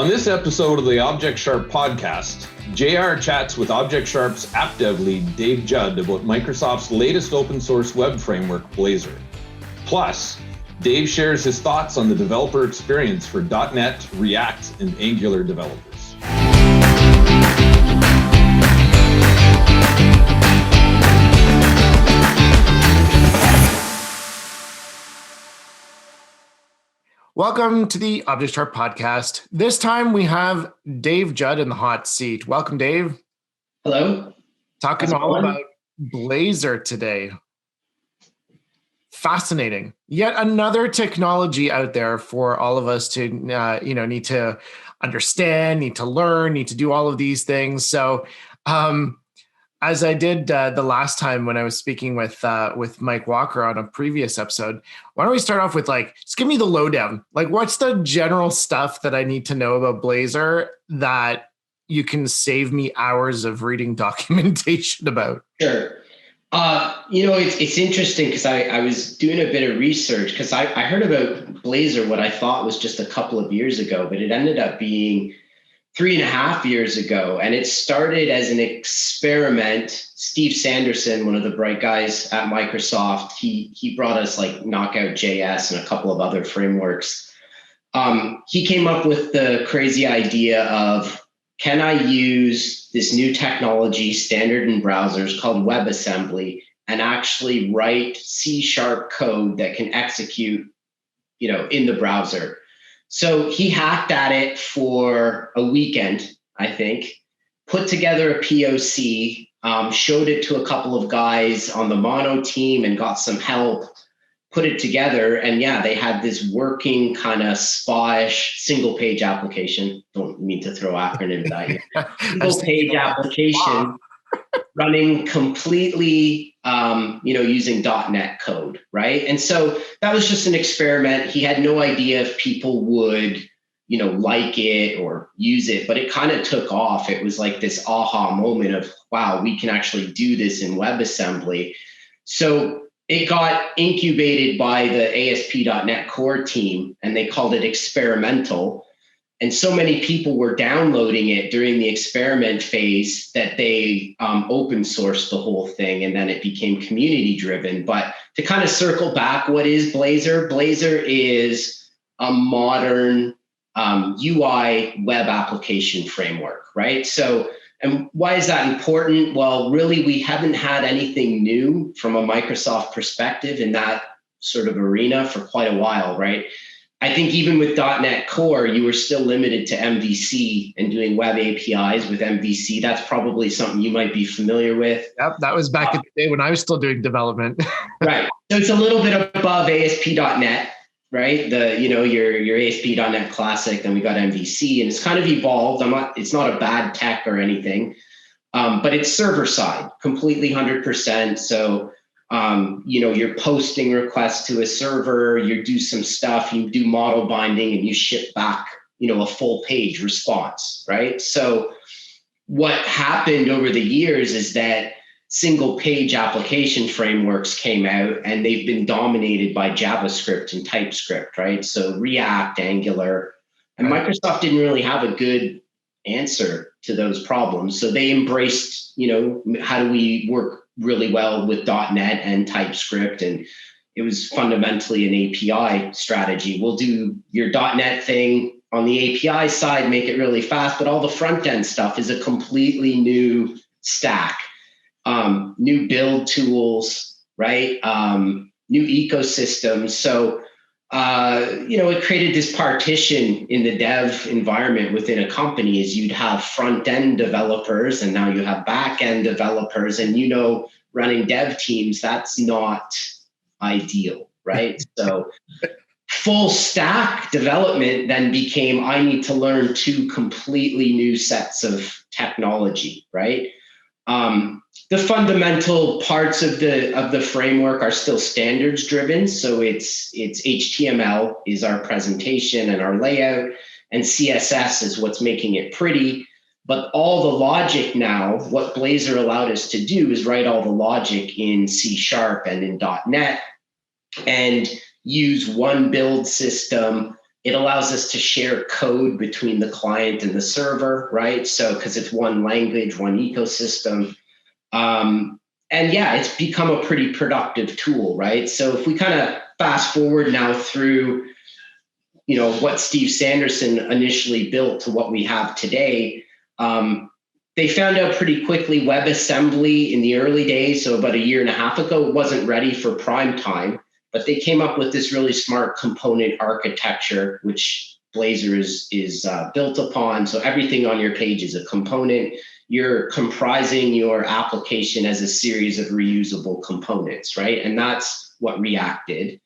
On this episode of the ObjectSharp Podcast, JR chats with ObjectSharp's app dev lead, Dave Judd, about Microsoft's latest open source web framework, Blazor. Plus, Dave shares his thoughts on the developer experience for .NET, React, and Angular developers. Welcome to the ObjectSharp Podcast. This time we have Dave Judd in the hot seat. Welcome, Dave. Hello. Talking all about Blazor today. Fascinating. Yet another technology out there for all of us to, need to understand, need to learn, need to do all of these things. So, as I did the last time when I was speaking with Mike Walker on a previous episode, why don't we start off with just give me the lowdown. What's the general stuff that I need to know about Blazor that you can save me hours of reading documentation about? Sure. It's interesting because I was doing a bit of research because I heard about Blazor, what I thought was just a couple of years ago, but it ended up being 3.5 years ago. And it started as an experiment. Steve Sanderson, one of the bright guys at Microsoft, he brought us Knockout.js and a couple of other frameworks. He came up with the crazy idea of, can I use this new technology standard in browsers called WebAssembly and actually write C# code that can execute, in the browser? So he hacked at it for a weekend, I think, put together a POC, showed it to a couple of guys on the Mono team and got some help, put it together. And yeah, they had this working kind of spa-ish single page application. Don't mean to throw acronyms at you. Single page application running completely, using .NET code, right? And so that was just an experiment. He had no idea if people would, like it or use it, but it kind of took off. It was like this aha moment of, wow, we can actually do this in WebAssembly. So it got incubated by the ASP.NET Core team, and they called it experimental. And so many people were downloading it during the experiment phase that they open sourced the whole thing, and then it became community driven. But to kind of circle back, what is Blazor? Blazor is a modern UI web application framework, right? So, and why is that important? Well, really, we haven't had anything new from a Microsoft perspective in that sort of arena for quite a while, right? I think even with .NET Core, you were still limited to MVC and doing web APIs with MVC. That's probably something you might be familiar with. Yep, that was back in the day when I was still doing development. Right. So it's a little bit above ASP.NET, right? Your ASP.NET Classic, then we got MVC, and it's kind of evolved. It's not a bad tech or anything, but it's server side, completely 100%. So you're posting requests to a server, you do some stuff, you do model binding, and you ship back, a full page response, right? So what happened over the years is that single page application frameworks came out, and they've been dominated by JavaScript and TypeScript, right? So React, Angular, and Microsoft didn't really have a good answer to those problems. So they embraced, how do we work really well with .NET and TypeScript, and it was fundamentally an API strategy. We'll do your .NET thing on the API side, make it really fast, but all the front end stuff is a completely new stack, new build tools, right? New ecosystems. So, it created this partition in the dev environment within a company is you'd have front end developers, and now you have back end developers, and running dev teams, that's not ideal, right? So full stack development then became, I need to learn two completely new sets of technology, right? The fundamental parts of the framework are still standards driven. So it's HTML is our presentation and our layout, and CSS is what's making it pretty. But all the logic now, what Blazor allowed us to do is write all the logic in C# and in .NET and use one build system It allows us to share code between the client and the server, right? So, because it's one language, one ecosystem. And yeah, it's become a pretty productive tool, right? So if we kind of fast forward now through, what Steve Sanderson initially built to what we have today, they found out pretty quickly WebAssembly in the early days, so about a year and a half ago, wasn't ready for prime time, but they came up with this really smart component architecture, which Blazor is built upon. So everything on your page is a component. You're comprising your application as a series of reusable components, right? And that's what React did.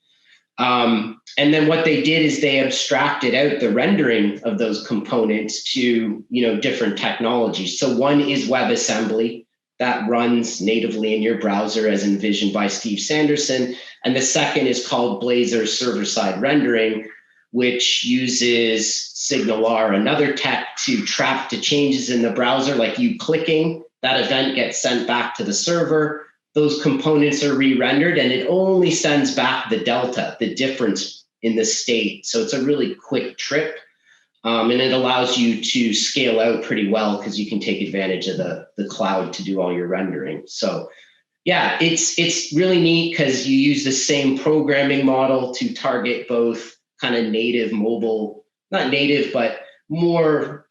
And then what they did is they abstracted out the rendering of those components to, different technologies. So one is WebAssembly that runs natively in your browser as envisioned by Steve Sanderson. And the second is called Blazor server-side rendering, which uses SignalR, another tech, to trap the changes in the browser, like you clicking, that event gets sent back to the server. Those components are re-rendered, and it only sends back the delta, the difference in the state. So it's a really quick trip, and it allows you to scale out pretty well because you can take advantage of the cloud to do all your rendering. So yeah, it's really neat because you use the same programming model to target both kind of native mobile, not native, but more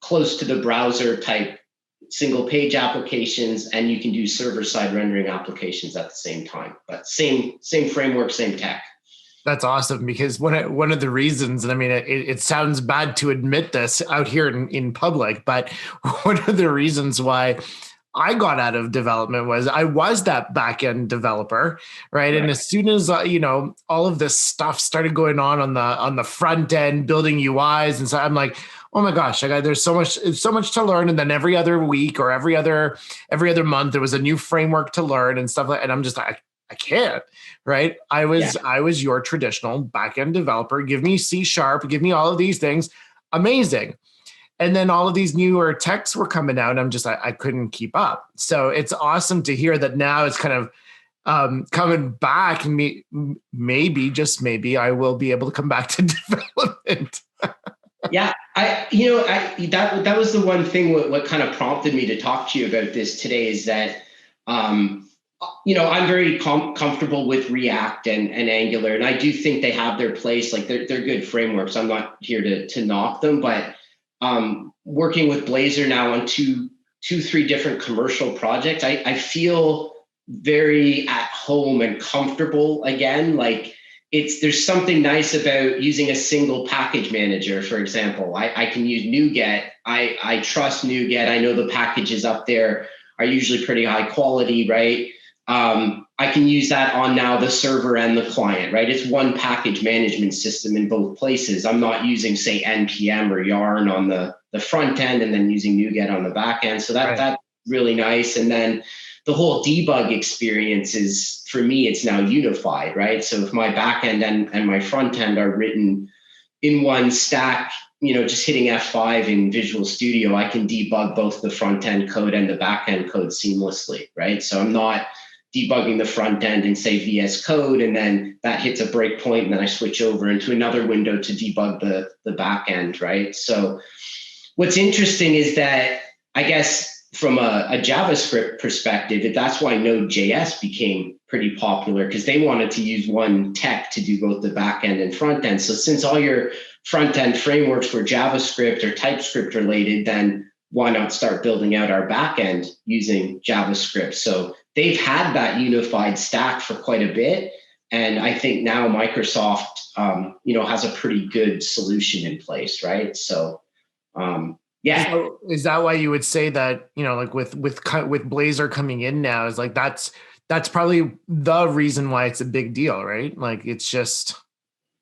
close to the browser type single page applications, and you can do server-side rendering applications at the same time. But same framework, same tech. That's awesome, because one of the reasons, and I mean, it sounds bad to admit this out here in public, but one of the reasons why I got out of development was I was that back-end developer, right? And as soon as all of this stuff started going on the front end, building UIs, and so I'm like, oh my gosh, there's so much to learn. And then every other week or every other month, there was a new framework to learn and stuff like. And I'm just I can't, right? I was your traditional back-end developer. Give me C#, give me all of these things, amazing. And then all of these newer techs were coming out, and I couldn't keep up. So it's awesome to hear that now it's kind of coming back, and maybe I will be able to come back to development. Yeah, that was the one thing. What kind of prompted me to talk to you about this today is that I'm very comfortable with React and Angular, and I do think they have their place. Like they're good frameworks. I'm not here to knock them, but working with Blazor now on two, 3 different commercial projects, I feel very at home and comfortable again. Like there's something nice about using a single package manager. For example, I can use NuGet. I trust NuGet. I know the packages up there are usually pretty high quality, right? I can use that on now the server and the client, right? It's one package management system in both places. I'm not using, say, NPM or Yarn on the front end and then using NuGet on the back end. So that's really nice. And then the whole debug experience is, for me, it's now unified, right? So if my back end and my front end are written in one stack, just hitting F5 in Visual Studio, I can debug both the front end code and the back end code seamlessly, right? So I'm not debugging the front end in, say, VS Code, and then that hits a breakpoint, and then I switch over into another window to debug the back end, right? So what's interesting is that, I guess, from a JavaScript perspective, that's why Node.js became pretty popular, because they wanted to use one tech to do both the back end and front end. So since all your front end frameworks were JavaScript or TypeScript related, then why not start building out our back end using JavaScript? So they've had that unified stack for quite a bit. And I think now Microsoft, has a pretty good solution in place, right? So, yeah. So is that why you would say that, like with Blazor coming in now, is like that's probably the reason why it's a big deal, right? Like it's just.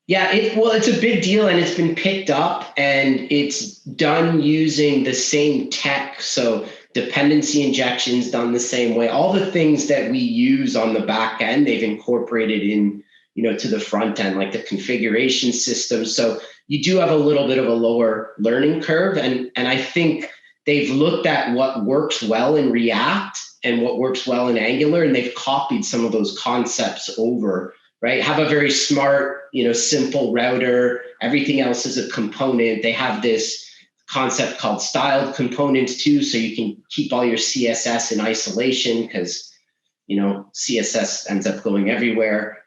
Yeah, it's a big deal, and it's been picked up, and it's done using the same tech. So dependency injections done the same way. All the things that we use on the back end, they've incorporated in, to the front end, like the configuration system. So you do have a little bit of a lower learning curve. And I think they've looked at what works well in React and what works well in Angular, and they've copied some of those concepts over right? Have a very smart, simple router. Everything else is a component. They have this concept called styled components too, so you can keep all your CSS in isolation because CSS ends up going everywhere.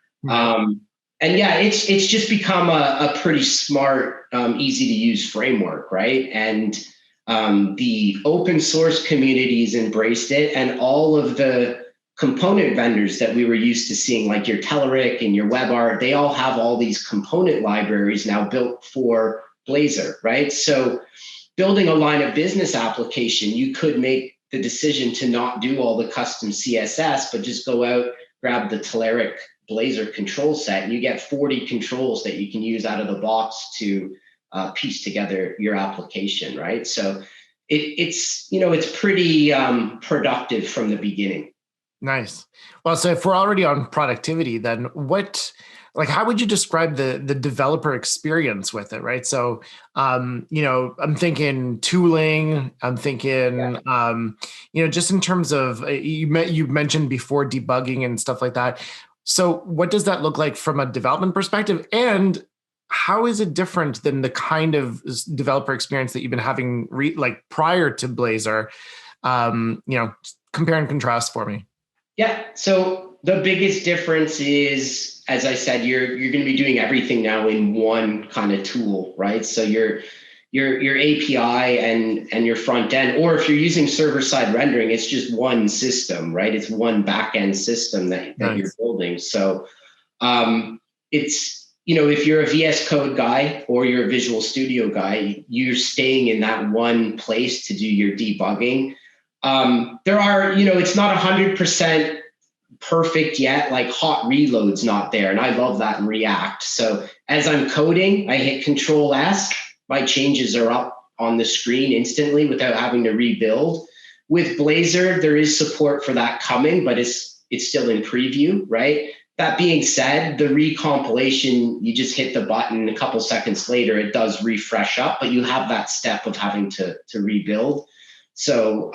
And yeah, it's just become a pretty smart, easy to use framework, right? And the open source communities embraced it, and all of the component vendors that we were used to seeing, like your Telerik and your WebArt, they all have all these component libraries now built for Blazor, right? So building a line of business application, you could make the decision to not do all the custom CSS, but just go out, grab the Telerik Blazor control set, and you get 40 controls that you can use out of the box to piece together your application, right? So it's pretty productive from the beginning. Nice. Well, so if we're already on productivity, then how would you describe the developer experience with it, right? So, I'm thinking tooling, I'm thinking, just in terms of, you mentioned before debugging and stuff like that. So what does that look like from a development perspective? And how is it different than the kind of developer experience that you've been having prior to Blazor? Compare and contrast for me. Yeah. So the biggest difference is, as I said, you're going to be doing everything now in one kind of tool, right? So your API and your front end, or if you're using server-side rendering, it's just one system, right? It's one back-end system that Nice. You're building. So it's, if you're a VS Code guy or you're a Visual Studio guy, you're staying in that one place to do your debugging. There are, it's not 100% perfect yet, like hot reload's not there. And I love that in React. So as I'm coding, I hit Control S, my changes are up on the screen instantly without having to rebuild. With Blazor, there is support for that coming, but it's still in preview, right? That being said, the recompilation, you just hit the button, a couple seconds later, it does refresh up, but you have that step of having to rebuild. So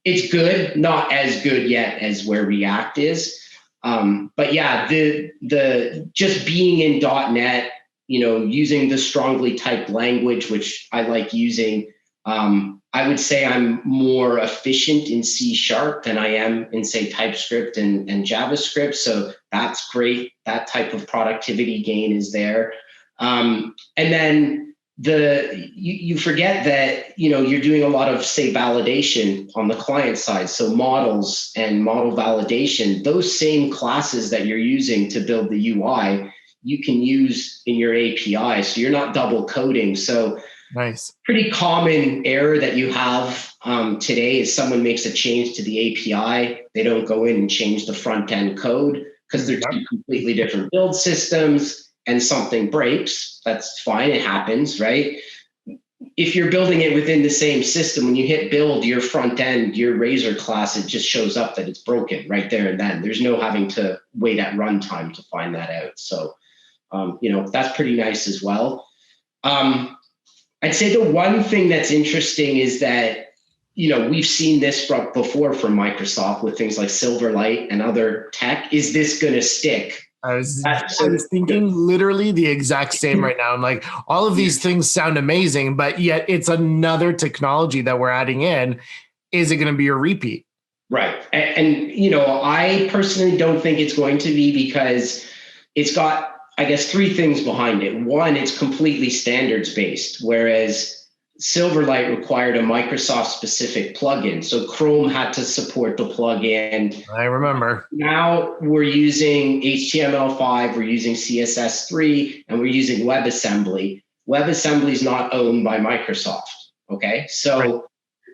it's good, not as good yet as where React is. But yeah, the just being in .NET, using the strongly typed language, which I like using, I would say I'm more efficient in C# than I am in, say, TypeScript and JavaScript. So that's great. That type of productivity gain is there. And then you forget that, you're doing a lot of, say, validation on the client side. So models and model validation, those same classes that you're using to build the UI, you can use in your API. So you're not double coding. So nice. Pretty common error that you have today is someone makes a change to the API. They don't go in and change the front end code because they're two completely different build systems, and something breaks. That's fine. It happens, right? If you're building it within the same system, when you hit build, your front end, your Razor class, it just shows up that it's broken right there and then. There's no having to wait at runtime to find that out. So, that's pretty nice as well. I'd say the one thing that's interesting is that, we've seen this before from Microsoft with things like Silverlight and other tech. Is this going to stick? I was thinking literally the exact same right now. I'm like, all of these things sound amazing, but yet it's another technology that we're adding in. Is it going to be a repeat? Right. And I personally don't think it's going to be, because it's got, I guess, three things behind it. One, it's completely standards based, whereas Silverlight required a Microsoft specific plugin. So Chrome had to support the plugin. I remember. Now we're using HTML5, we're using CSS3, and we're using WebAssembly. WebAssembly is not owned by Microsoft. Okay. So right.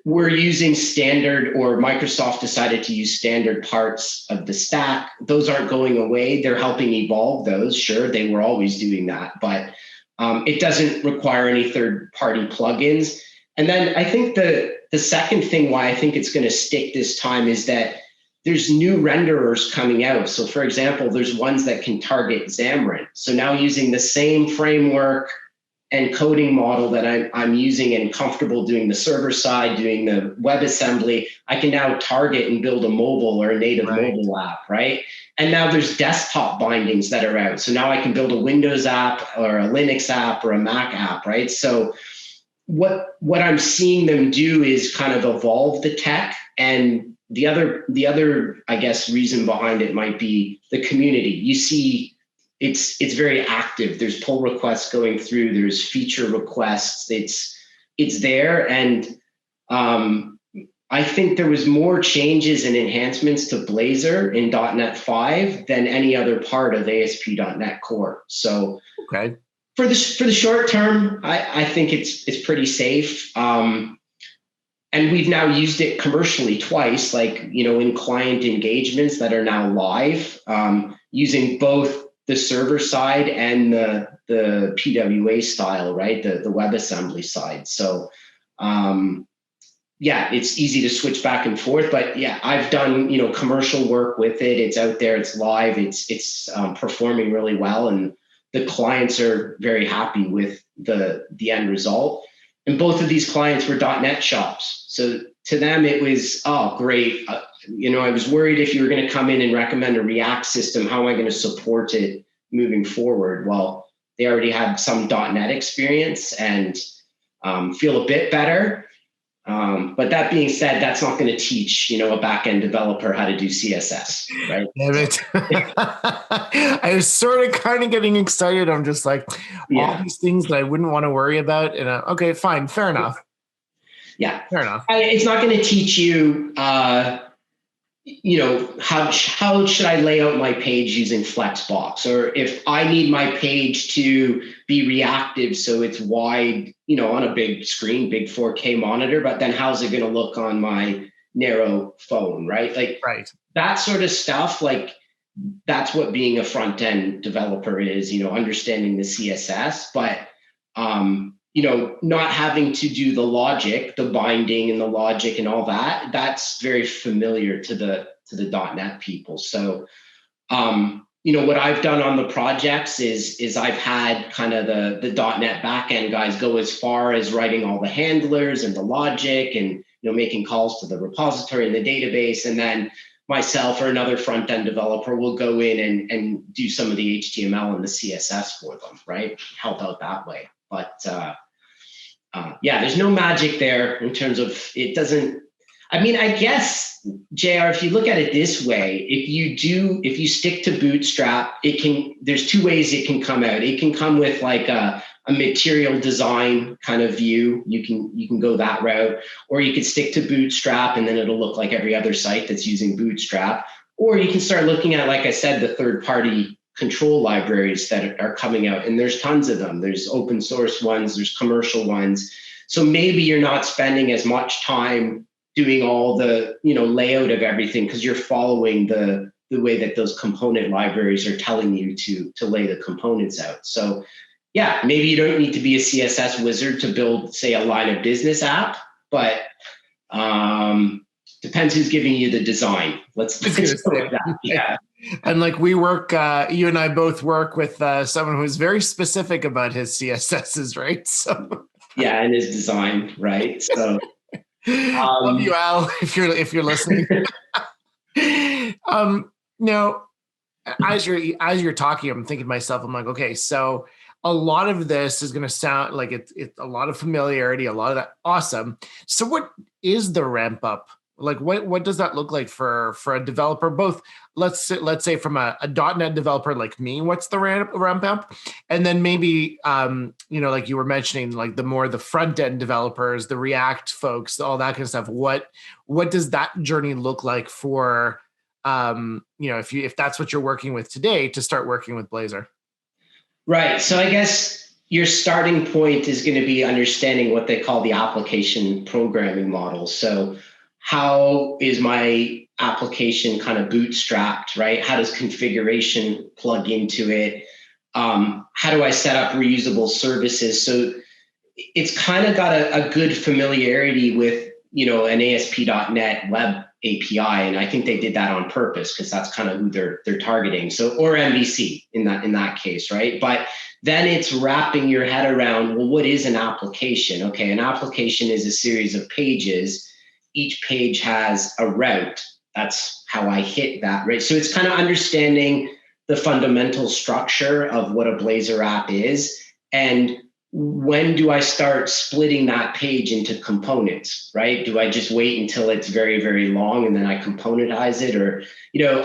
We're using standard, or Microsoft decided to use standard parts of the stack. Those aren't going away. They're helping evolve those. Sure, they were always doing that, but it doesn't require any third-party plugins. And then I think the second thing why I think it's going to stick this time is that there's new renderers coming out. So for example, there's ones that can target Xamarin. So now using the same framework, and coding model that I'm using and comfortable doing the server side, doing the WebAssembly, I can now target and build a mobile or a native mobile app, right? And now there's desktop bindings that are out. So now I can build a Windows app or a Linux app or a Mac app, right? So what I'm seeing them do is kind of evolve the tech. And the other, I guess, reason behind it might be the community. You see, it's very active. There's pull requests going through. There's feature requests. It's there, and I think there was more changes and enhancements to Blazor in .NET 5 than any other part of ASP.NET Core. So okay, for the short term, I think it's pretty safe. And we've now used it commercially twice, like, in client engagements that are now live, using both the server side and the PWA style, right? The WebAssembly side. So, yeah, it's easy to switch back and forth, but yeah, I've done, commercial work with it. It's out there, it's live, it's performing really well. And the clients are very happy with the end result. And both of these clients were .NET shops. So to them, it was, oh, great. I was worried if you were going to come in and recommend a React system, how am I going to support it moving forward? Well, they already had some .NET experience and feel a bit better. But that being said, that's not going to teach, a back-end developer how to do CSS, right? Damn it. I was sort of kind of getting excited. I'm just like, all these things that I wouldn't want to worry about. And okay, fine. Fair enough. Yeah. Fair enough. It's not going to teach you, how should I lay out my page using Flexbox? Or if I need my page to be reactive so it's wide, on a big screen, big 4K monitor, but then how's it going to look on my narrow phone, right? Like that sort of stuff, like that's what being a front-end developer is, understanding the CSS, but, not having to do the logic, the binding and the logic and all that, that's very familiar to the .NET people. So, what I've done on the projects is I've had kind of the .NET backend guys go as far as writing all the handlers and the logic and, making calls to the repository and the database. And then myself or another front-end developer will go in and do some of the HTML and the CSS for them, right? Help out that way. But there's no magic there in terms of it doesn't. I mean, I guess, JR, if you look at it this way, if you stick to Bootstrap, there's two ways it can come out. It can come with like a material design kind of view. You can go that route, or you could stick to Bootstrap and then it'll look like every other site that's using Bootstrap. Or you can start looking at, like I said, the third-party control libraries that are coming out, and there's tons of them. There's open source ones, there's commercial ones. So maybe you're not spending as much time doing all the layout of everything because you're following the way that those component libraries are telling you to lay the components out. So yeah, maybe you don't need to be a CSS wizard to build, say, a line of business app, but depends who's giving you the design. Let's go with that. Yeah. And like we work, you and I both work with someone who's very specific about his CSSs, right? So yeah, and his design, right? So love you, Al, if you're listening. Now, as you're talking, I'm thinking to myself, I'm like, okay, so a lot of this is going to sound like it's a lot of familiarity, a lot of that. Awesome. So what is the ramp up? Like what does that look like for a developer? Both, let's say from a .NET developer like me, what's the ramp up? And then maybe, like you were mentioning, like the front end developers, the React folks, all that kind of stuff. What does that journey look like for, if that's what you're working with today to start working with Blazor? Right. So I guess your starting point is going to be understanding what they call the application programming model. So how is my application kind of bootstrapped, right? How does configuration plug into it? How do I set up reusable services? So it's kind of got a good familiarity with, an ASP.NET web API. And I think they did that on purpose because that's kind of who they're targeting. So, or MVC in that case, right? But then it's wrapping your head around, well, what is an application? Okay, an application is a series of pages. Each page has a route. That's how I hit that, right? So it's kind of understanding the fundamental structure of what a Blazor app is, and when do I start splitting that page into components, right? Do I just wait until it's very, very long and then I componentize it? Or,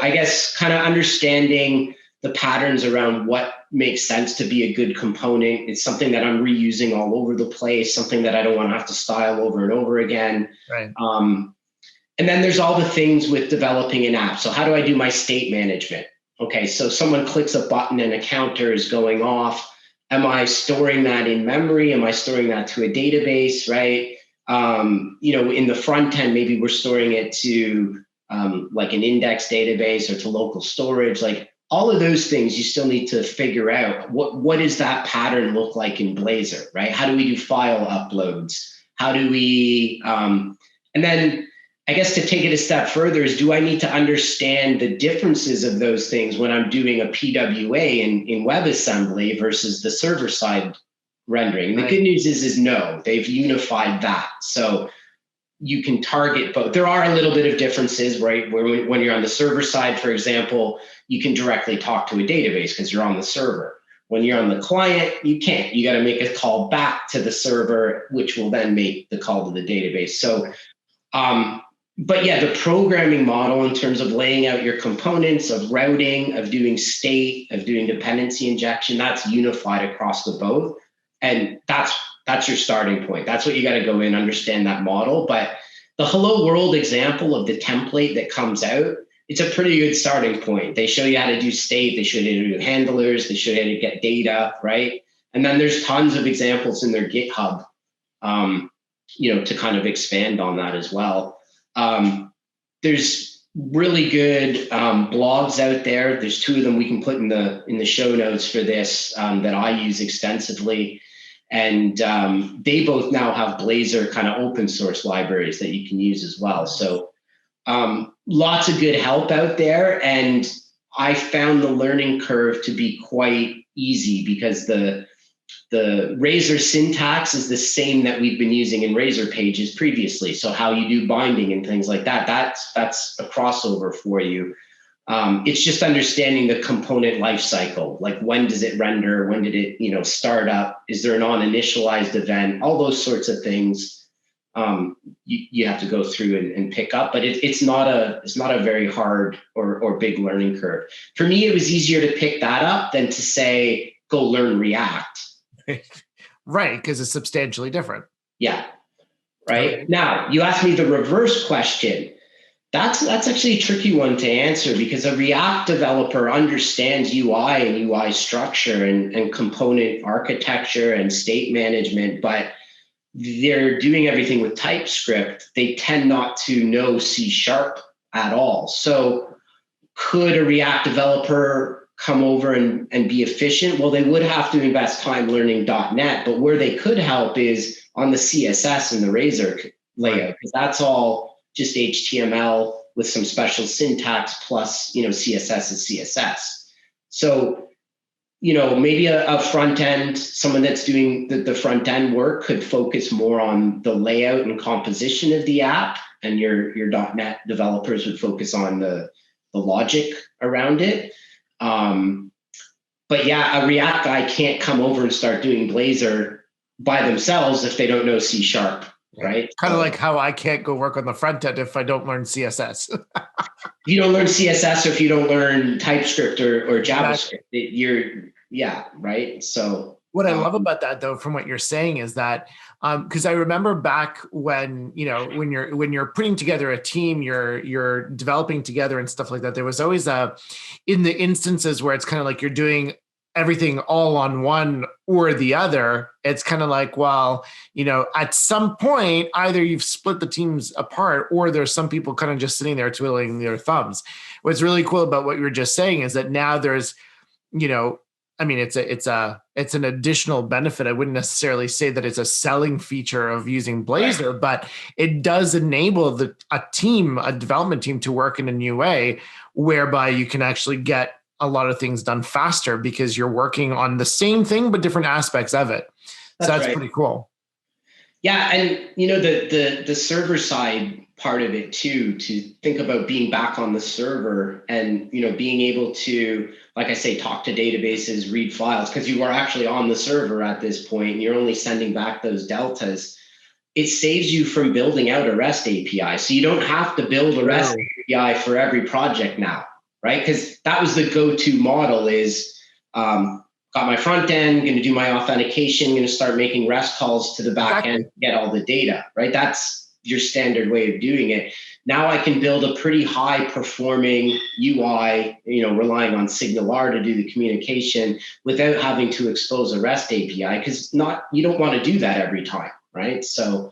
I guess kind of understanding the patterns around what makes sense to be a good component. It's something that I'm reusing all over the place, something that I don't want to have to style over and over again. Right. And then there's all the things with developing an app. So how do I do my state management? Okay, so someone clicks a button and a counter is going off. Am I storing that in memory? Am I storing that to a database, right? In the front end, maybe we're storing it to like an index database or to local storage. Like all of those things, you still need to figure out what does that pattern look like in Blazor, right? How do we do file uploads? How do we, and then I guess to take it a step further is, do I need to understand the differences of those things when I'm doing a PWA in WebAssembly versus the server-side rendering? And the good news is no, they've unified that. So you can target both. There are a little bit of differences, right? Where when you're on the server side, for example, you can directly talk to a database because you're on the server. When you're on the client, you can't. You got to make a call back to the server, which will then make the call to the database. So, but yeah, the programming model in terms of laying out your components, of routing, of doing state, of doing dependency injection, that's unified across the both. And that's your starting point. That's what you got to go in, understand that model. But the Hello World example of the template that comes out, it's a pretty good starting point. They show you how to do state, they show you how to do handlers, they show you how to get data, right? And then there's tons of examples in their GitHub, to kind of expand on that as well. There's really good blogs out there. There's two of them we can put in the show notes for this that I use extensively. And they both now have Blazor kind of open source libraries that you can use as well. So lots of good help out there. And I found the learning curve to be quite easy because the Razor syntax is the same that we've been using in Razor pages previously. So how you do binding and things like that, that's a crossover for you. It's just understanding the component lifecycle. Like when does it render? When did it, start up? Is there an on-initialized event? All those sorts of things you have to go through and pick up. But it's not a very hard or big learning curve. For me, it was easier to pick that up than to say, go learn React. Right, because it's substantially different. Yeah. Right. Okay. Now, you asked me the reverse question. That's actually a tricky one to answer because a React developer understands UI and UI structure and component architecture and state management, but they're doing everything with TypeScript. They tend not to know C# at all. So could a React developer come over and be efficient? Well, they would have to invest time learning .NET, but where they could help is on the CSS and the Razor layout, because that's all just HTML with some special syntax plus, CSS is CSS. So, maybe a front end, someone that's doing the front end work could focus more on the layout and composition of the app, and your .NET developers would focus on the logic around it. But yeah, a React guy can't come over and start doing Blazor by themselves if they don't know C#, right? Kind of like how I can't go work on the front end if I don't learn CSS. If you don't learn CSS or if you don't learn TypeScript or JavaScript, right? So what I love about that, though, from what you're saying is that because I remember back when when you're putting together a team, you're developing together and stuff like that. There was always in the instances where it's kind of like you're doing everything all on one or the other. It's kind of like, well, at some point, either you've split the teams apart or there's some people kind of just sitting there twiddling their thumbs. What's really cool about what you were just saying is that now there's I mean, it's an additional benefit. I wouldn't necessarily say that it's a selling feature of using Blazor, but it does enable a development team to work in a new way, whereby you can actually get a lot of things done faster because you're working on the same thing, but different aspects of it. So that's right. pretty cool. Yeah. And the server side part of it too, to think about being back on the server and, being able to, like I say, talk to databases, read files, because you are actually on the server at this point, and you're only sending back those deltas. It saves you from building out a REST API. So you don't have to build a REST API for every project now, right? Because that was the go-to model is, got my front end, going to do my authentication, going to start making REST calls to the back end to get all the data, right? That's your standard way of doing it. Now I can build a pretty high performing UI, relying on SignalR to do the communication without having to expose a REST API, because you don't want to do that every time, right? So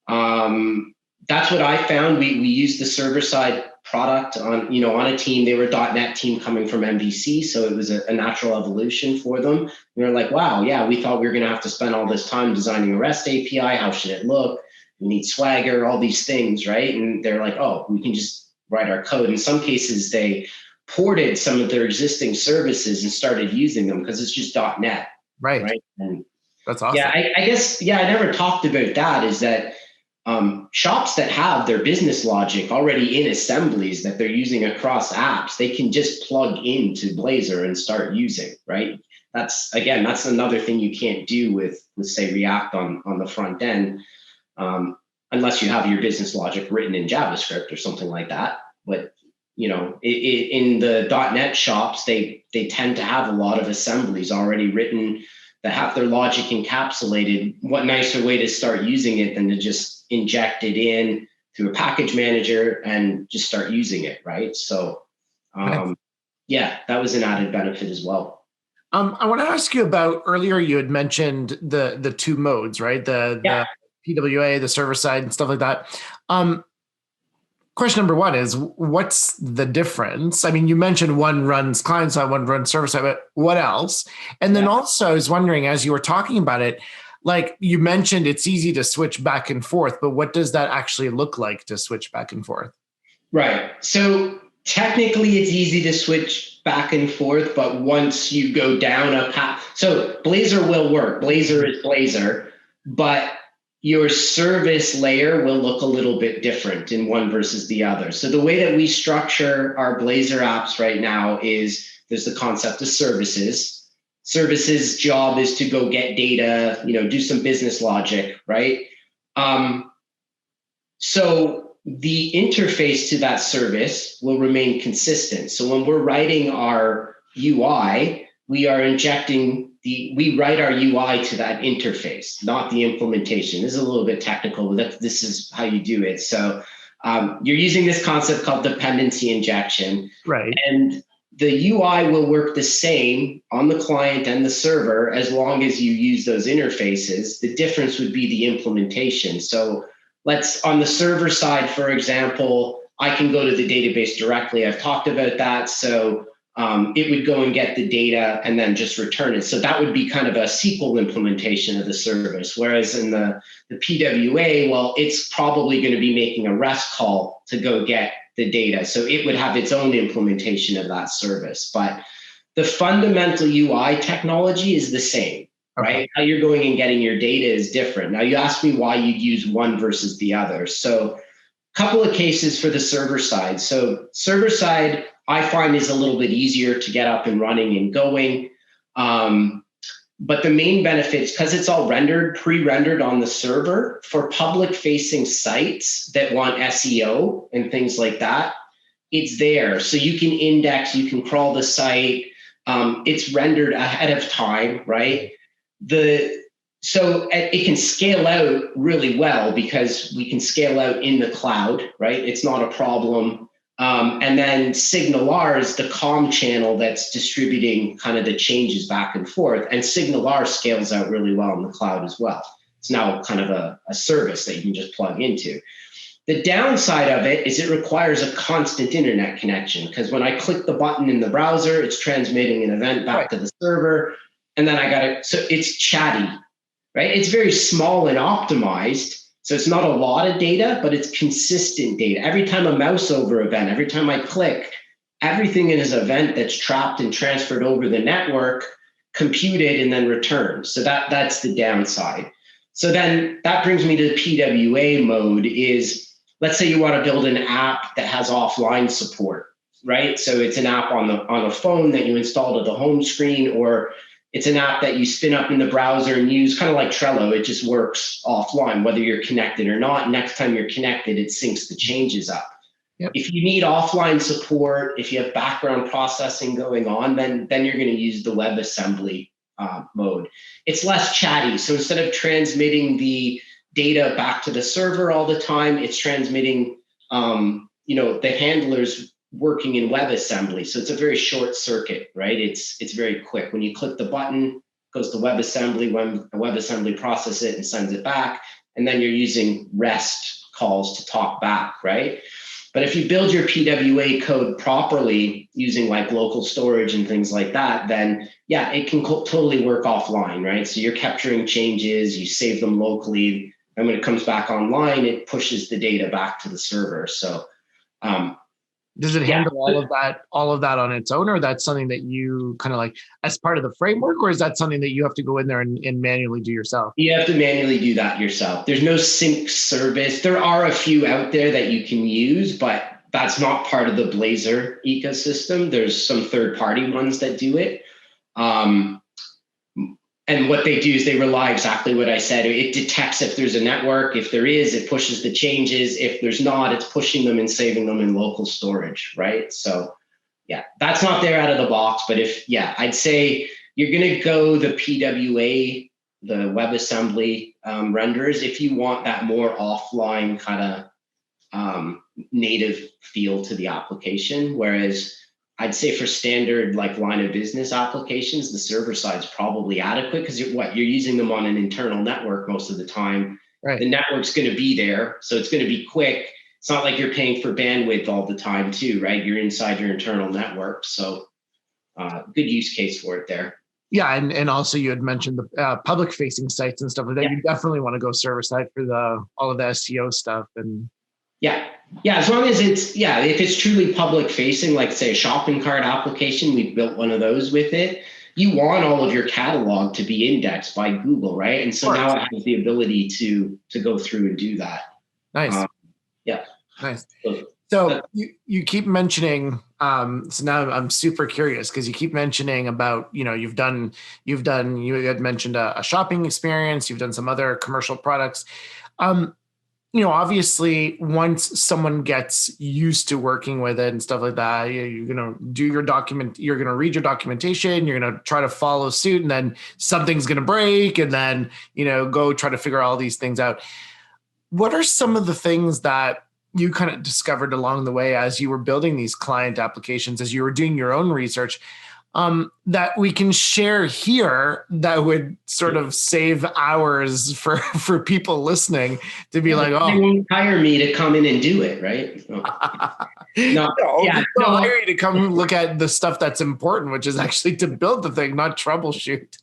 that's what I found. We used the server side product on a team. They were a .NET team coming from MVC, so it was a natural evolution for them. We were like, wow, yeah, we thought we were going to have to spend all this time designing a REST API. How should it look? We need Swagger, all these things, right? And they're like, oh, we can just write our code. In some cases, they ported some of their existing services and started using them because it's just .NET. Right. And that's awesome. Yeah, I guess, I never talked about that, is that shops that have their business logic already in assemblies that they're using across apps, they can just plug into Blazor and start using, right? That's another thing you can't do with say, React on the front end. Unless you have your business logic written in JavaScript or something like that. But, in the .NET shops, they tend to have a lot of assemblies already written that have their logic encapsulated. What nicer way to start using it than to just inject it in through a package manager and just start using it, right? So, that was an added benefit as well. I want to ask you about, earlier you had mentioned the two modes, right? The PWA, the server side and stuff like that. Question number one is, what's the difference? I mean, you mentioned one runs client side, one runs server side, but what else? And then also I was wondering, as you were talking about it, like you mentioned, it's easy to switch back and forth, but what does that actually look like to switch back and forth? Right. So technically it's easy to switch back and forth, but once you go down a path, so Blazor will work. Blazor is Blazor, but your service layer will look a little bit different in one versus the other. So the way that we structure our Blazor apps right now is there's the concept of services. Services job is to go get data, do some business logic, right? So the interface to that service will remain consistent. So when we're writing our UI, we are injecting we write our UI to that interface, not the implementation. This is a little bit technical, but this is how you do it. So you're using this concept called dependency injection. Right. And the UI will work the same on the client and the server as long as you use those interfaces. The difference would be the implementation. So on the server side, for example, I can go to the database directly. I've talked about that. So it would go and get the data and then just return it. So that would be kind of a SQL implementation of the service. Whereas in the PWA, well, it's probably going to be making a REST call to go get the data. So it would have its own implementation of that service. But the fundamental UI technology is the same, right? Okay. How you're going and getting your data is different. Now, you asked me why you'd use one versus the other. So a couple of cases for the server side. So server side, I find is a little bit easier to get up and running and going. But the main benefits, because it's all pre-rendered on the server for public-facing sites that want SEO and things like that, it's there. So you can index, you can crawl the site. It's rendered ahead of time, right? So it can scale out really well because we can scale out in the cloud, right? It's not a problem. And then SignalR is the comm channel that's distributing kind of the changes back and forth. And SignalR scales out really well in the cloud as well. It's now kind of a service that you can just plug into. The downside of it is it requires a constant internet connection, because when I click the button in the browser, it's transmitting an event back to the server. And then I got it. So it's chatty, right? It's very small and optimized. So it's not a lot of data, but it's consistent data. Every time a mouse over event, every time I click, everything in his event that's trapped and transferred over the network, computed and then returned. So that's the downside. So then that brings me to the PWA mode is, let's say you want to build an app that has offline support, right? So it's an app on a phone that you install to the home screen, or it's an app that you spin up in the browser and use, kind of like Trello. It just works offline, whether you're connected or not. Next time you're connected, it syncs the changes up. Yep. If you need offline support, if you have background processing going on, then you're going to use the WebAssembly mode. It's less chatty. So instead of transmitting the data back to the server all the time, it's transmitting, the handlers working in WebAssembly. So it's a very short circuit, right? It's very quick. When you click the button, it goes to WebAssembly, when WebAssembly processes it and sends it back. And then you're using REST calls to talk back, right? But if you build your PWA code properly using like local storage and things like that, then yeah, it can totally work offline, right? So you're capturing changes, you save them locally, and when it comes back online, it pushes the data back to the server. So does it handle all of that on its own, or that's something that you kind of like as part of the framework, or is that something that you have to go in there and manually do yourself? You have to manually do that yourself. There's no sync service. There are a few out there that you can use, but that's not part of the Blazor ecosystem. There's some third-party ones that do it. And what they do is they rely exactly what I said. It detects if there's a network. If there is, it pushes the changes. If there's not, it's pushing them and saving them in local storage, right? So yeah, that's not there out of the box. But I'd say you're going to go the PWA, the WebAssembly renderers, if you want that more offline kind of native feel to the application. Whereas I'd say for standard like line of business applications, the server side's probably adequate, because you're using them on an internal network most of the time. Right. The network's going to be there, so it's going to be quick. It's not like you're paying for bandwidth all the time too, right? You're inside your internal network. So good use case for it there. Yeah, and also you had mentioned the public facing sites and stuff like that. Yeah. You definitely want to go server side for all of the SEO stuff. And yeah, as long as if it's truly public facing, like say a shopping cart application, we've built one of those with it. You want all of your catalog to be indexed by Google, right? And so now it has the ability to go through and do that. Nice. Nice. So you keep mentioning, so now I'm super curious, because you keep mentioning about, you had mentioned a shopping experience, you've done some other commercial products. Obviously once someone gets used to working with it and stuff like that, you're going to do your document, you're going to read your documentation, you're going to try to follow suit, and then something's going to break, and then, go try to figure all these things out. What are some of the things that you kind of discovered along the way as you were building these client applications, as you were doing your own research, that we can share here that would sort of save hours for people listening to be like, they won't hire me to come in and do it, right? They'll hire you to come look at the stuff that's important, which is actually to build the thing, not troubleshoot.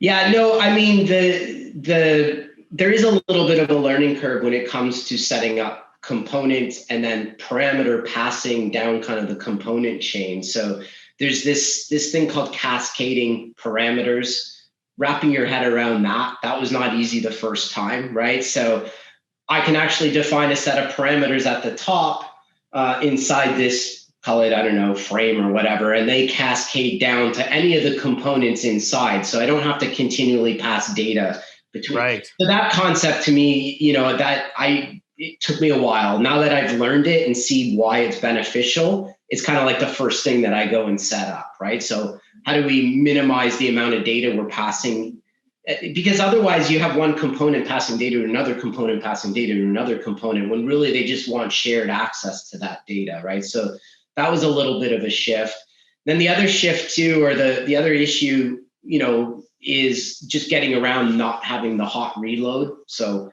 Yeah, no, I mean, there is a little bit of a learning curve when it comes to setting up components and then parameter passing down kind of the component chain. So there's this thing called cascading parameters. Wrapping your head around that was not easy the first time, right? So I can actually define a set of parameters at the top inside this, call it, frame or whatever, and they cascade down to any of the components inside. So I don't have to continually pass data between. Right. So that concept to me, it took me a while. Now that I've learned it and see why it's beneficial, it's kind of like the first thing that I go and set up, right? So how do we minimize the amount of data we're passing? Because otherwise you have one component passing data to another component passing data to another component, when really they just want shared access to that data, right? So that was a little bit of a shift. Then the other shift too, or the other issue, is just getting around not having the hot reload. So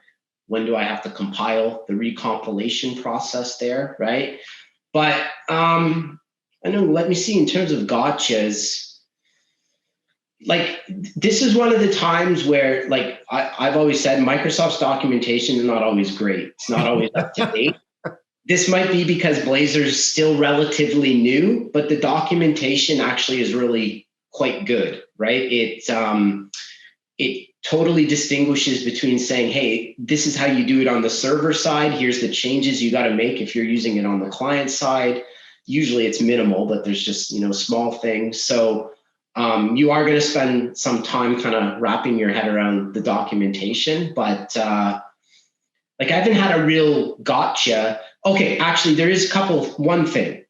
When do I have to compile? The recompilation process there, right? But I know, let me see, in terms of gotchas, like this is one of the times where, like I've always said, Microsoft's documentation is not always great. It's not always up to date. This might be because Blazor is still relatively new, but the documentation actually is really quite good, right? It totally distinguishes between saying, hey, this is how you do it on the server side. Here's the changes you got to make if you're using it on the client side. Usually it's minimal, but there's just, small things. So you are going to spend some time kind of wrapping your head around the documentation, but like I haven't had a real gotcha. Okay, actually there is one thing.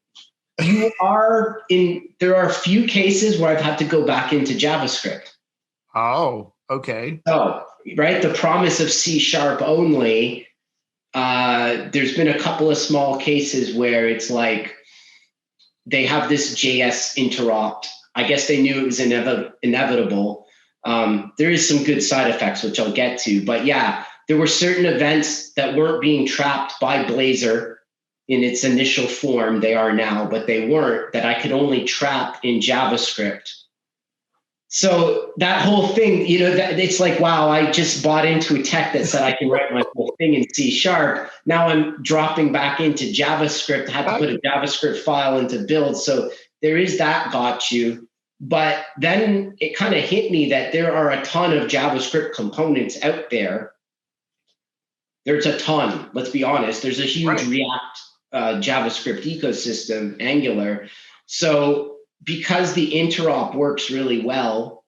There are a few cases where I've had to go back into JavaScript. Oh, okay. So, right, the promise of C# only, there's been a couple of small cases where it's like they have this JS interrupt. I guess they knew it was inevitable. There is some good side effects, which I'll get to. But yeah, there were certain events that weren't being trapped by Blazor in its initial form. They are now, but they weren't, that I could only trap in JavaScript. So that whole thing, it's like, wow, I just bought into a tech that said I can write my whole thing in C#. Now I'm dropping back into JavaScript. I had to put a JavaScript file into build. So there is that got you. But then it kind of hit me that there are a ton of JavaScript components out there. There's a ton, let's be honest. There's a huge React JavaScript ecosystem, Angular. So because the interop works really well,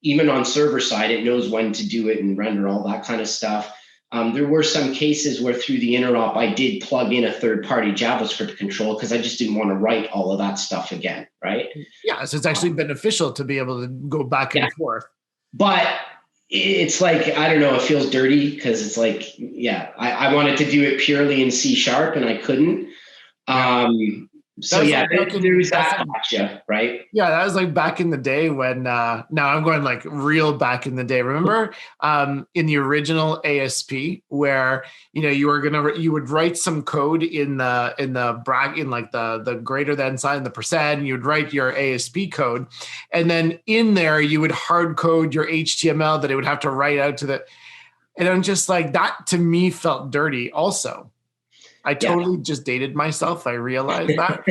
even on server side, it knows when to do it and render all that kind of stuff. There were some cases where through the interop, I did plug in a third-party JavaScript control because I just didn't want to write all of that stuff again, right? Yeah, so it's actually beneficial to be able to go back and forth. But it's like, I don't know, it feels dirty because it's like, I wanted to do it purely in C# and I couldn't. So yeah, there was that gotcha, right? Yeah, that was like back in the day when, now I'm going like real back in the day. Remember in the original ASP where, you would write some code in the bracket, in like the greater than sign, the percent, and you would write your ASP code. And then in there, you would hard code your HTML that it would have to write out to the, and I'm just like, that to me felt dirty also. I totally just dated myself. I realized that.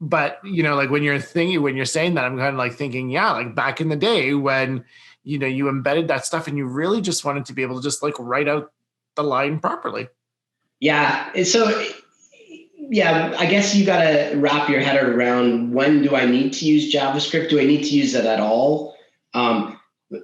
But like when you're saying that, I'm kind of like thinking, like back in the day when, you embedded that stuff and you really just wanted to be able to just like write out the line properly. Yeah. So I guess you got to wrap your head around, when do I need to use JavaScript? Do I need to use it at all?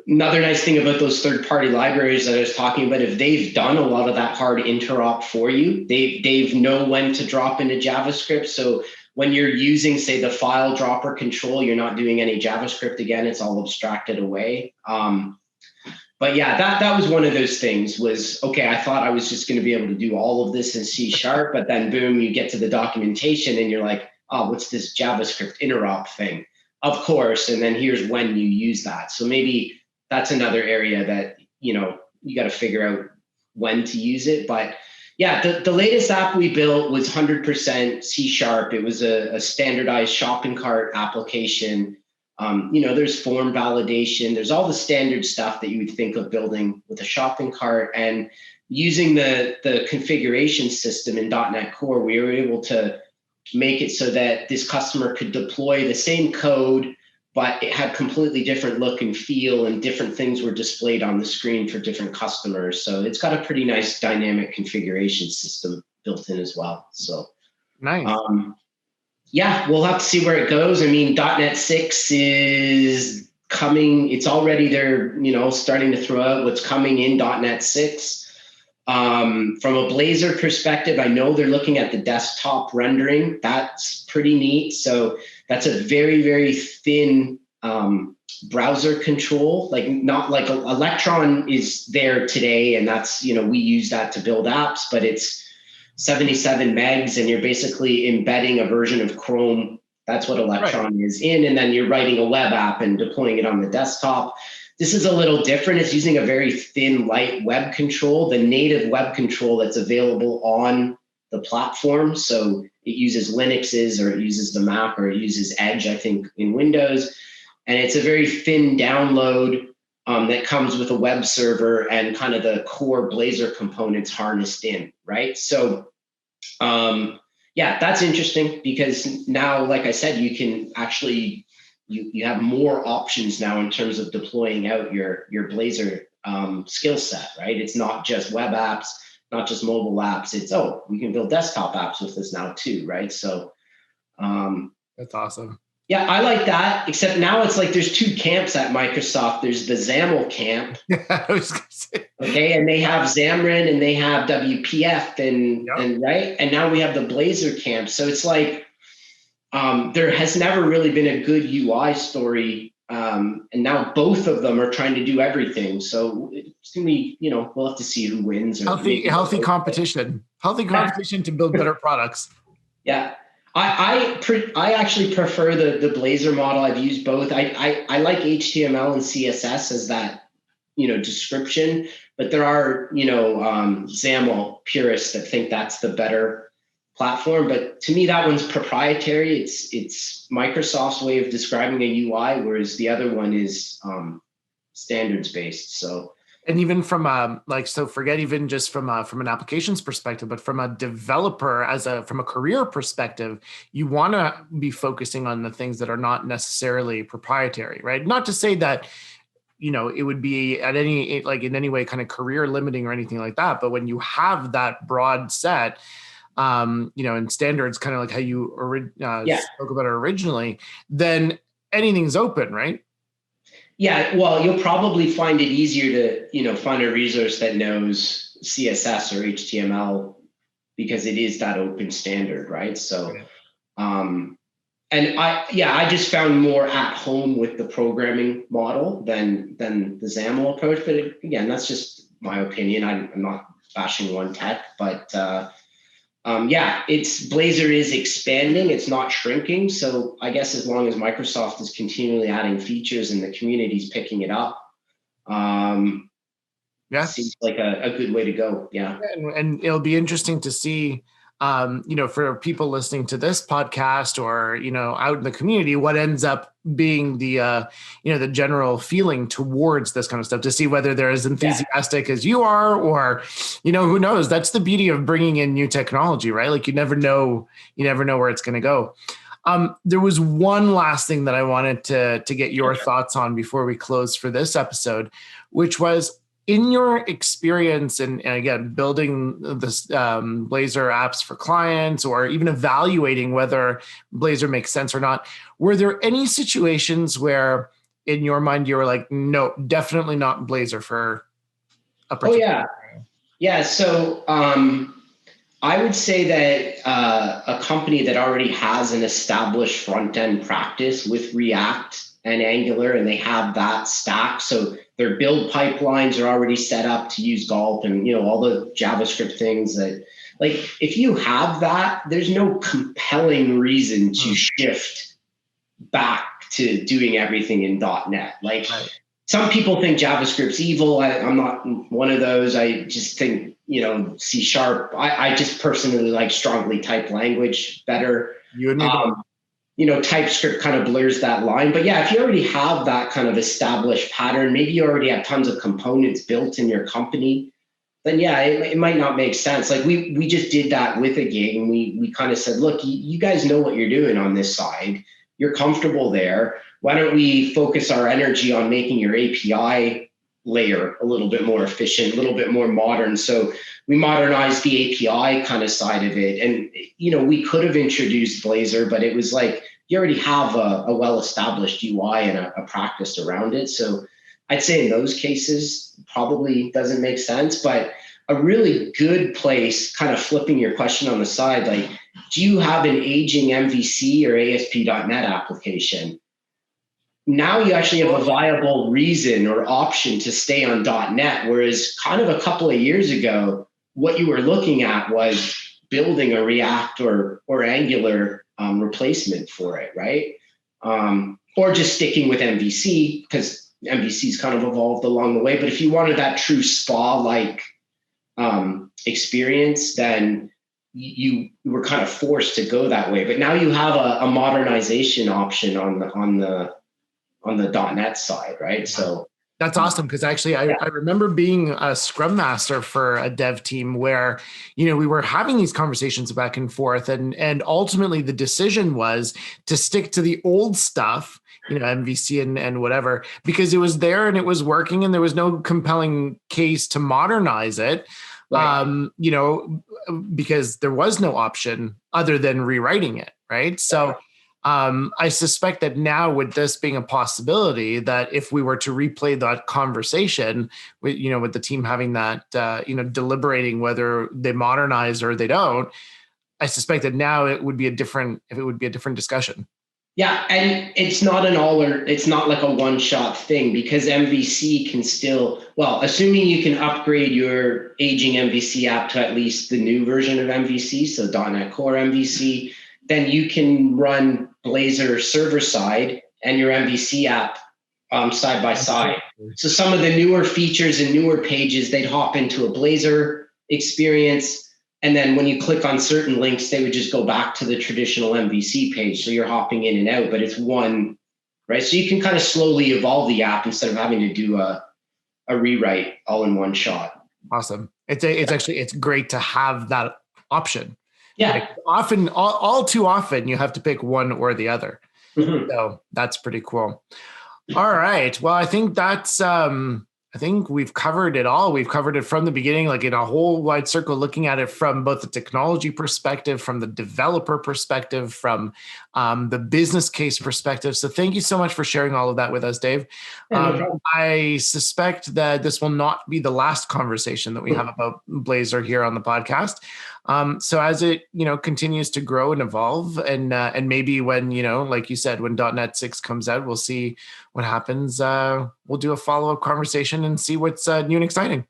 Another nice thing about those third-party libraries that I was talking about, if they've done a lot of that hard interop for you, they've know when to drop into JavaScript. So when you're using, say, the file dropper control, you're not doing any JavaScript again. It's all abstracted away. But yeah, that was one of those things was, okay, I thought I was just going to be able to do all of this in C#, but then boom, you get to the documentation and you're like, oh, what's this JavaScript interop thing? Of course, and then here's when you use that. So maybe that's another area that, you got to figure out when to use it. But yeah, the latest app we built was 100% C#. It was a standardized shopping cart application. There's form validation. There's all the standard stuff that you would think of building with a shopping cart. And using the configuration system in .NET Core, we were able to make it so that this customer could deploy the same code, but it had completely different look and feel, and different things were displayed on the screen for different customers. So it's got a pretty nice dynamic configuration system built in as well. So nice. We'll have to see where it goes. I mean, .NET 6 is coming. It's already there, starting to throw out what's coming in .NET 6. From a Blazor perspective, I know they're looking at the desktop rendering. That's pretty neat. So that's a very, very thin browser control. Like not like Electron is there today, and that's, we use that to build apps, but it's 77 megs, and you're basically embedding a version of Chrome. That's what Electron is in, and then you're writing a web app and deploying it on the desktop. This is a little different. It's using a very thin, light web control, the native web control that's available on the platform. So it uses Linux's, or it uses the Mac, or it uses Edge, I think, in Windows. And it's a very thin download that comes with a web server and kind of the core Blazor components harnessed in, right? So yeah, that's interesting, because now, like I said, you can actually, you have more options now in terms of deploying out your Blazor skill set, right? It's not just web apps, not just mobile apps. It's, oh, we can build desktop apps with this now too, right? So that's awesome. Yeah, I like that, except now it's like there's two camps at Microsoft. There's the XAML camp, I was gonna say. Okay, and they have Xamarin and they have WPF and right, and now we have the Blazor camp. So it's like there has never really been a good UI story, and now both of them are trying to do everything. So it's gonna be, we'll have to see who wins. Or healthy competition to build better products. Yeah. I actually prefer the Blazor model. I've used both. I like HTML and CSS as that, description, but there are, XAML purists that think that's the better platform. But to me, that one's proprietary. It's Microsoft's way of describing a UI, whereas the other one is standards based. So. And even from forget even just from an applications perspective, but from a developer from a career perspective, you want to be focusing on the things that are not necessarily proprietary, right? Not to say that, it would be at in any way kind of career limiting or anything like that. But when you have that broad set, and standards, kind of like how you spoke about it originally, then anything's open, right? Yeah, well, you'll probably find it easier to, find a resource that knows CSS or HTML, because it is that open standard, right? So, and I just found more at home with the programming model than the XAML approach. But again, that's just my opinion. I'm not bashing one tech, but Blazor is expanding. It's not shrinking. So I guess as long as Microsoft is continually adding features and the community's picking it up, seems like a good way to go. Yeah. And it'll be interesting to see, for people listening to this podcast or, out in the community, what ends up being the general feeling towards this kind of stuff, to see whether they're as enthusiastic as you are, or, who knows. That's the beauty of bringing in new technology, right? Like you never know where it's going to go. There was one last thing that I wanted to get your thoughts on before we close for this episode, which was, in your experience, and again, building this Blazor apps for clients, or even evaluating whether Blazor makes sense or not, were there any situations where in your mind you were like, no, definitely not Blazor for a particular area? Yeah. So I would say that a company that already has an established front-end practice with React and Angular, and they have that stack, so their build pipelines are already set up to use Gulp and all the JavaScript things that, like, if you have that, there's no compelling reason to shift back to doing everything in .NET. Like, some people think JavaScript's evil. I'm not one of those. I just think C#. I just personally like strongly typed language better. You and me both. TypeScript kind of blurs that line. But yeah, if you already have that kind of established pattern, maybe you already have tons of components built in your company, then yeah, it might not make sense. Like we just did that with a gig, and we kind of said, look, you guys know what you're doing on this side. You're comfortable there. Why don't we focus our energy on making your API layer a little bit more efficient, a little bit more modern? So we modernized the API kind of side of it. And, we could have introduced Blazor, but it was like, you already have a well-established UI and a practice around it. So I'd say in those cases, probably doesn't make sense. But a really good place, kind of flipping your question on the side, like, do you have an aging MVC or ASP.NET application? Now you actually have a viable reason or option to stay on .NET, whereas kind of a couple of years ago, what you were looking at was building a React or Angular replacement for it, right? Or just sticking with MVC, because MVC's kind of evolved along the way. But if you wanted that true spa-like experience, then you were kind of forced to go that way. But now you have a modernization option on the .NET side, right? So that's awesome, because actually I remember being a scrum master for a dev team where, we were having these conversations back and forth, and ultimately the decision was to stick to the old stuff, MVC and whatever, because it was there and it was working and there was no compelling case to modernize it. Right. Because there was no option other than rewriting it. Right. So I suspect that now, with this being a possibility, that if we were to replay that conversation with the team having that, deliberating whether they modernize or they don't, I suspect that now it would be a different discussion. Yeah. And it's not it's not like a one-shot thing, because MVC can still, assuming you can upgrade your aging MVC app to at least the new version of MVC, so .NET Core MVC, then you can run Blazor server side and your MVC app side by side. So some of the newer features and newer pages, they'd hop into a Blazor experience. And then when you click on certain links, they would just go back to the traditional MVC page. So you're hopping in and out, but it's one, right? So you can kind of slowly evolve the app instead of having to do a rewrite all in one shot. Awesome. It's great to have that option. Yeah. Like often, all too often, you have to pick one or the other. Mm-hmm. So that's pretty cool. All right. Well, I think I think we've covered it all. We've covered it from the beginning, like in a whole wide circle, looking at it from both the technology perspective, from the developer perspective, from the business case perspective. So thank you so much for sharing all of that with us, Dave. I suspect that this will not be the last conversation that we have about Blazor here on the podcast. So as it, continues to grow and evolve, and maybe when, like you said, when .NET 6 comes out, we'll see what happens. We'll do a follow-up conversation and see what's new and exciting.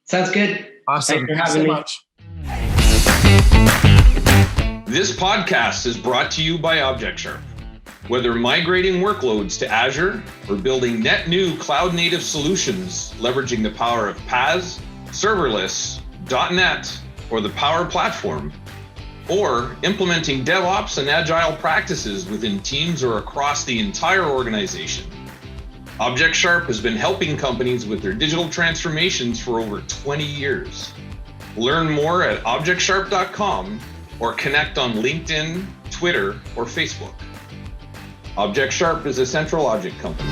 Sounds good. Awesome. Thanks for having me. Much. This podcast is brought to you by ObjectSharp. Whether migrating workloads to Azure or building net new cloud-native solutions leveraging the power of PaaS, serverless, .NET, or the Power Platform, or implementing DevOps and Agile practices within teams or across the entire organization, ObjectSharp has been helping companies with their digital transformations for over 20 years. Learn more at ObjectSharp.com or connect on LinkedIn, Twitter, or Facebook. ObjectSharp is a Central Logic company.